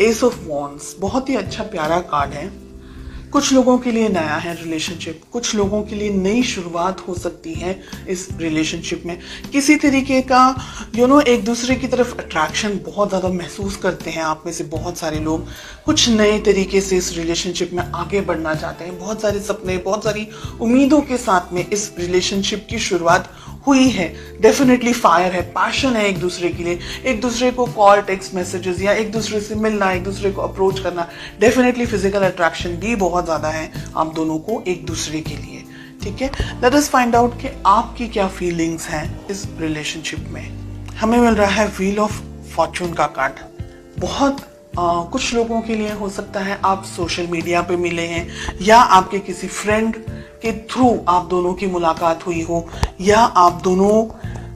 S of wands बहुत ही अच्छा प्यारा कार्ड है। कुछ लोगों के लिए नया है रिलेशनशिप, कुछ लोगों के लिए नई शुरुआत हो सकती है इस रिलेशनशिप में। किसी तरीके का एक दूसरे की तरफ अट्रैक्शन बहुत ज़्यादा महसूस करते हैं आप में से बहुत सारे लोग। कुछ नए तरीके से इस रिलेशनशिप में आगे बढ़ना चाहते हैं। बहुत सारे सपने, बहुत सारी उम्मीदों के साथ में इस रिलेशनशिप की शुरुआत हुई है। डेफिनेटली फायर है, पैशन है एक दूसरे के लिए, एक दूसरे को कॉल, टेक्स्ट मैसेजेस या एक दूसरे से मिलना, एक दूसरे को अप्रोच करना। डेफिनेटली फिजिकल अट्रैक्शन भी बहुत ज़्यादा है आप दोनों को एक दूसरे के लिए। ठीक है, लेट अस फाइंड आउट कि आपकी क्या फीलिंग्स हैं इस रिलेशनशिप में। हमें मिल रहा है व्हील ऑफ फॉर्चून का कार्ड। बहुत कुछ लोगों के लिए हो सकता है आप सोशल मीडिया पे मिले हैं या आपके किसी फ्रेंड के थ्रू आप दोनों की मुलाकात हुई हो, या आप दोनों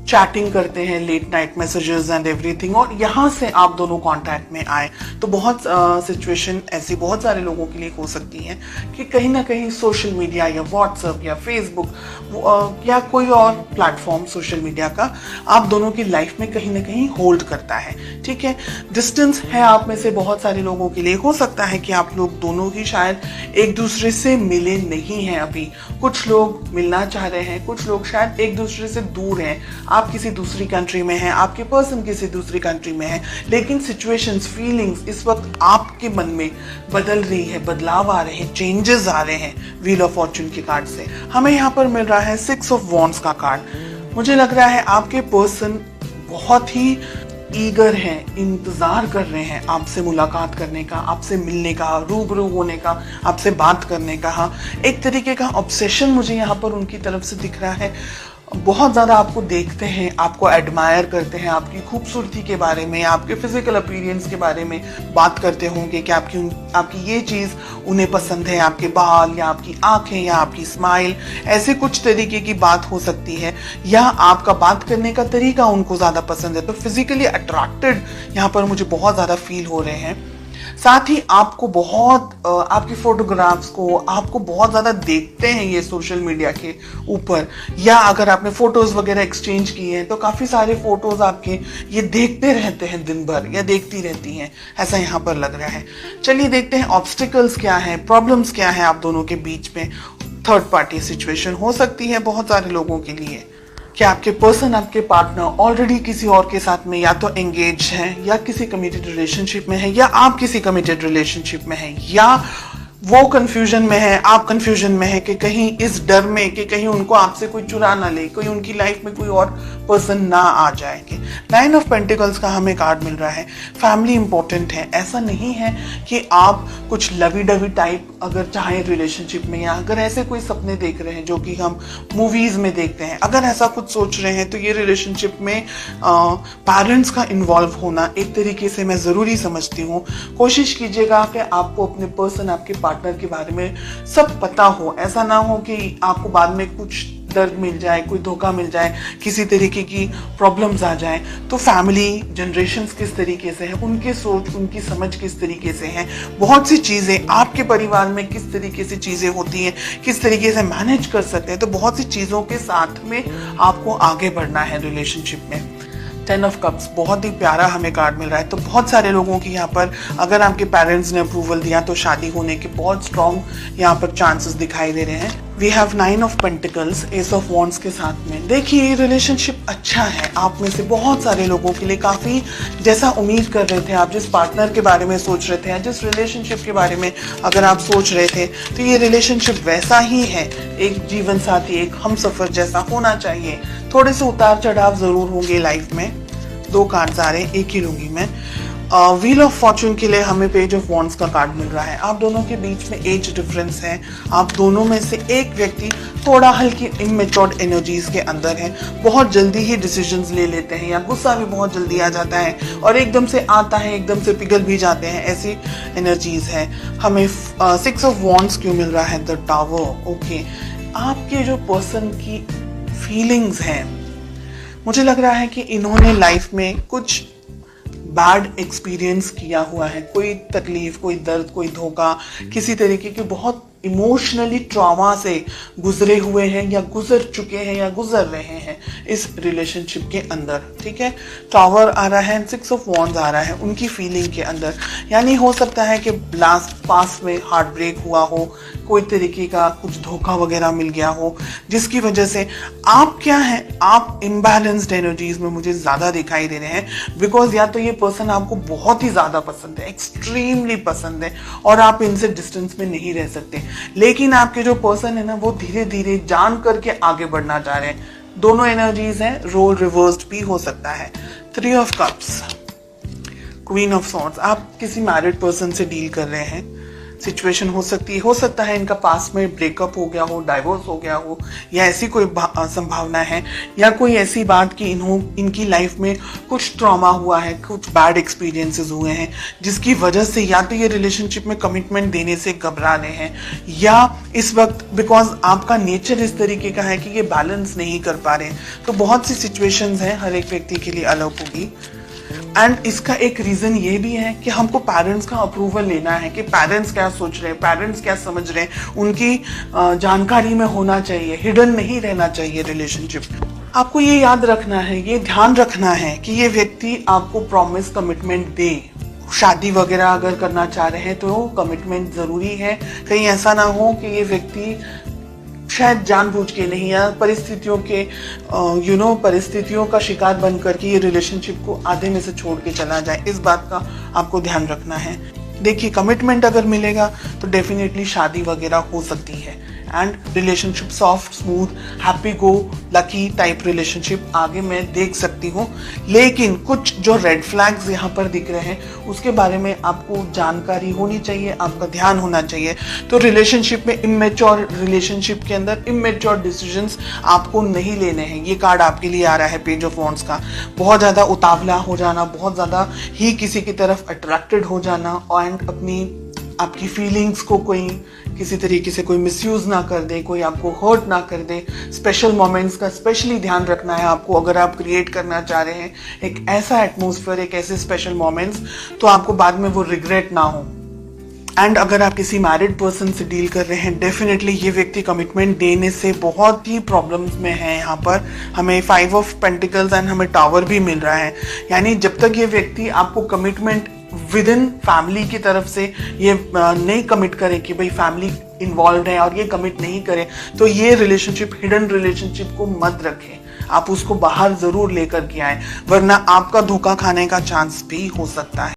चैटिंग करते हैं, late night messages and everything, और यहाँ से आप दोनों कांटेक्ट में आए। तो बहुत सिचुएशन ऐसी बहुत सारे लोगों के लिए हो सकती है कि कहीं ना कहीं सोशल मीडिया या व्हाट्सएप या फेसबुक या कोई और प्लेटफॉर्म सोशल मीडिया का आप दोनों की लाइफ में कहीं ना कहीं होल्ड करता है। ठीक है, डिस्टेंस है आप में से बहुत सारे लोगों के लिए। हो सकता है कि आप लोग दोनों ही शायद एक दूसरे से मिले नहीं हैं अभी। कुछ लोग मिलना चाह रहे हैं, कुछ लोग शायद एक दूसरे से दूर हैं। आप किसी दूसरी कंट्री में हैं, आपके पर्सन किसी दूसरी कंट्री में है, लेकिन सिचुएशंस, फीलिंग्स इस वक्त आपके मन में बदल रही है, बदलाव आ रहे हैं, चेंजेस आ रहे हैं व्हील ऑफ फॉर्चून के कार्ड से। हमें यहाँ पर मिल रहा है 6 ऑफ वॉन्ड्स का कार्ड। मुझे लग रहा है आपके पर्सन बहुत ही ईगर हैं, इंतजार कर रहे हैं आपसे मुलाकात करने का, आपसे मिलने का, रूबरू होने का, आपसे बात करने का। एक तरीके का ऑब्सेशन मुझे यहाँ पर उनकी तरफ से दिख रहा है। बहुत ज़्यादा आपको देखते हैं, आपको एडमायर करते हैं, आपकी खूबसूरती के बारे में, आपके फिजिकल अपीयरेंस के बारे में बात करते होंगे कि आपकी ये चीज़ उन्हें पसंद है, आपके बाल या आपकी आंखें या आपकी स्माइल, ऐसे कुछ तरीके की बात हो सकती है, या आपका बात करने का तरीका उनको ज़्यादा पसंद है। तो फिजिकली अट्रैक्टेड यहाँ पर मुझे बहुत ज़्यादा फील हो रहे हैं। साथ ही आपको बहुत आपकी फोटोग्राफ्स को आपको बहुत ज़्यादा देखते हैं ये सोशल मीडिया के ऊपर, या अगर आपने फोटोज़ वगैरह एक्सचेंज किए हैं तो काफ़ी सारे फोटोज़ आपके ये देखते रहते हैं दिन भर, या देखती रहती हैं, ऐसा यहाँ पर लग रहा है। चलिए देखते हैं ऑब्स्टिकल्स क्या हैं, प्रॉब्लम्स क्या हैं आप दोनों के बीच में। थर्ड पार्टी सिचुएशन हो सकती है बहुत सारे लोगों के लिए। क्या आपके पर्सन, आपके पार्टनर ऑलरेडी किसी और के साथ में या तो एंगेज हैं, या किसी कमिटेड रिलेशनशिप में है, या आप किसी कमिटेड रिलेशनशिप में हैं, या वो कंफ्यूजन में है, आप कंफ्यूजन में है कि कहीं इस डर में कि कहीं उनको आपसे कोई चुरा ना ले, कोई उनकी लाइफ में कोई और पर्सन ना आ जाएंगे। 9 ऑफ पेंटिकल्स का हमें कार्ड मिल रहा है। फैमिली इंपॉर्टेंट है। ऐसा नहीं है कि आप कुछ लवी डवी टाइप अगर चाहें रिलेशनशिप में, या अगर ऐसे कोई सपने देख रहे हैं जो कि हम मूवीज में देखते हैं, अगर ऐसा कुछ सोच रहे हैं तो ये रिलेशनशिप में पेरेंट्स का इन्वॉल्व होना एक तरीके से मैं ज़रूरी समझती हूँ। कोशिश कीजिएगा कि आपको अपने पर्सन, आपके पार्टनर के बारे में सब पता हो। ऐसा ना हो कि आपको बाद में कुछ दर्द मिल जाए, कोई धोखा मिल जाए, किसी तरीके की प्रॉब्लम्स आ जाए। तो फैमिली जनरेशन्स किस तरीके से है, उनके सोच, उनकी समझ किस तरीके से है, बहुत सी चीज़ें आपके परिवार में किस तरीके से चीज़ें होती हैं, किस तरीके से मैनेज कर सकते हैं। तो बहुत सी चीज़ों के साथ में आपको आगे बढ़ना है रिलेशनशिप में। 10 ऑफ कप्स बहुत ही प्यारा हमें कार्ड मिल रहा है। तो बहुत सारे लोगों की यहाँ पर अगर आपके पेरेंट्स ने अप्रूवल दिया तो शादी होने के बहुत स्ट्रॉन्ग यहाँ पर चांसेस दिखाई दे रहे हैं। We have 9 of pentacles, ace of wands के साथ में। देखिए रिलेशनशिप अच्छा है आप में से बहुत सारे लोगों के लिए, काफ़ी जैसा उम्मीद कर रहे थे आप, जिस पार्टनर के बारे में सोच रहे थे या जिस रिलेशनशिप के बारे में अगर आप सोच रहे थे, तो ये रिलेशनशिप वैसा ही है। एक जीवन साथी, एक हमसफर जैसा होना चाहिए। थोड़े से उतार चढ़ाव ज़रूर होंगे लाइफ में। 2 कार्ड्स आ रहे हैं, एक ही लूँगी मैं। व्हील ऑफ फॉर्चून के लिए हमें पेज ऑफ वॉन्ड्स का कार्ड मिल रहा है। आप दोनों के बीच में एज डिफरेंस है। आप दोनों में से एक व्यक्ति थोड़ा हल्की इमेच्योर्ड एनर्जीज के अंदर है, बहुत जल्दी ही डिसीजंस ले लेते हैं, या गुस्सा भी बहुत जल्दी आ जाता है और एकदम से आता है, एकदम से पिघल भी जाते हैं, ऐसी एनर्जीज है। हमें 6 ऑफ वॉन्ड्स क्यों मिल रहा है? The tower. ओके, आपके जो पर्सन की फीलिंग्स हैं, मुझे लग रहा है कि इन्होंने लाइफ में कुछ बैड एक्सपीरियंस किया हुआ है, कोई तकलीफ, कोई दर्द, कोई धोखा, किसी तरीके की बहुत इमोशनली ट्रॉमा से गुजरे हुए हैं या गुजर चुके हैं या गुजर रहे हैं इस रिलेशनशिप के अंदर। ठीक है, टावर आ रहा है, 6 ऑफ वॉन्ड्स आ रहा है उनकी फीलिंग के अंदर। यानी हो सकता है कि लास्ट पास में हार्ट ब्रेक हुआ हो, कोई तरीके का कुछ धोखा वगैरह मिल गया हो, जिसकी वजह से आप क्या है, आप इम्बैलेंस्ड एनर्जीज में मुझे ज्यादा दिखाई दे रहे हैं। बिकॉज या तो ये पर्सन आपको बहुत ही ज्यादा पसंद है, एक्सट्रीमली पसंद है, और आप इनसे डिस्टेंस में नहीं रह सकते, लेकिन आपके जो पर्सन है ना वो धीरे धीरे जान करके आगे बढ़ना चाह रहे हैं। दोनों एनर्जीज हैं, रोल रिवर्स्ड भी हो सकता है। 3 of cups, queen of swords, आप किसी मैरिड पर्सन से डील कर रहे हैं। सिचुएशन हो सकता है इनका पास में ब्रेकअप हो गया हो, डाइवोर्स हो गया हो, या ऐसी कोई संभावना है, या कोई ऐसी बात कि इनकी लाइफ में कुछ ट्रॉमा हुआ है, कुछ बैड एक्सपीरियंसेस हुए हैं, जिसकी वजह से या तो ये रिलेशनशिप में कमिटमेंट देने से घबरा रहे हैं, या इस वक्त बिकॉज आपका नेचर इस तरीके का है कि ये बैलेंस नहीं कर पा रहे। तो बहुत सी सिचुएशंस हैं, हर एक व्यक्ति के लिए अलग होगी। एंड इसका एक रीजन ये भी है कि हमको पेरेंट्स का अप्रूवल लेना है कि पेरेंट्स क्या सोच रहे हैं, पेरेंट्स क्या समझ रहे हैं, उनकी जानकारी में होना चाहिए, हिडन नहीं रहना चाहिए रिलेशनशिप। आपको ये याद रखना है, ये ध्यान रखना है कि ये व्यक्ति आपको प्रॉमिस कमिटमेंट दे। शादी वगैरह अगर करना चाह रहे हैं तो कमिटमेंट जरूरी है। कहीं ऐसा ना हो कि ये व्यक्ति शायद जानबूझ के नहीं, या परिस्थितियों के परिस्थितियों का शिकार बन करके ये रिलेशनशिप को आधे में से छोड़ के चला जाए। इस बात का आपको ध्यान रखना है। देखिए, कमिटमेंट अगर मिलेगा तो डेफिनेटली शादी वगैरह हो सकती है, and relationship soft, smooth, happy go lucky type relationship आगे मैं देख सकती हूँ। लेकिन कुछ जो रेड फ्लैग्स यहाँ पर दिख रहे हैं उसके बारे में आपको जानकारी होनी चाहिए, आपका ध्यान होना चाहिए। तो रिलेशनशिप में इमेच्योर, रिलेशनशिप के अंदर इमेच्योर डिसीजंस आपको नहीं लेने हैं। ये कार्ड आपके लिए आ रहा है, पेज ऑफ वॉन्ड्स का। बहुत ज़्यादा उतावला हो जाना, बहुत ज़्यादा ही किसी की तरफ अट्रैक्टेड हो जाना, एंड आपकी फीलिंग्स को कोई किसी तरीके से कोई मिसयूज ना कर दे, कोई आपको हर्ट ना कर दे। स्पेशल मोमेंट्स का स्पेशली ध्यान रखना है आपको। अगर आप क्रिएट करना चाह रहे हैं एक ऐसा एटमॉस्फेयर, एक ऐसे स्पेशल मोमेंट्स, तो आपको बाद में वो रिग्रेट ना हो। एंड अगर आप किसी मैरिड पर्सन से डील कर रहे हैं, डेफिनेटली ये व्यक्ति कमिटमेंट देने से बहुत ही प्रॉब्लम्स में है। यहाँ पर हमें 5 ऑफ पेंटिकल्स एंड हमें टावर भी मिल रहा है। यानी जब तक ये व्यक्ति आपको कमिटमेंट विद इन फैमिली की तरफ से ये नहीं कमिट करे कि भाई फैमिली इन्वॉल्व है और ये कमिट नहीं करे, तो ये रिलेशनशिप, हिडन रिलेशनशिप को मत रखें। आप उसको बाहर जरूर लेकर के आए, वरना आपका धोखा खाने का चांस भी हो सकता है।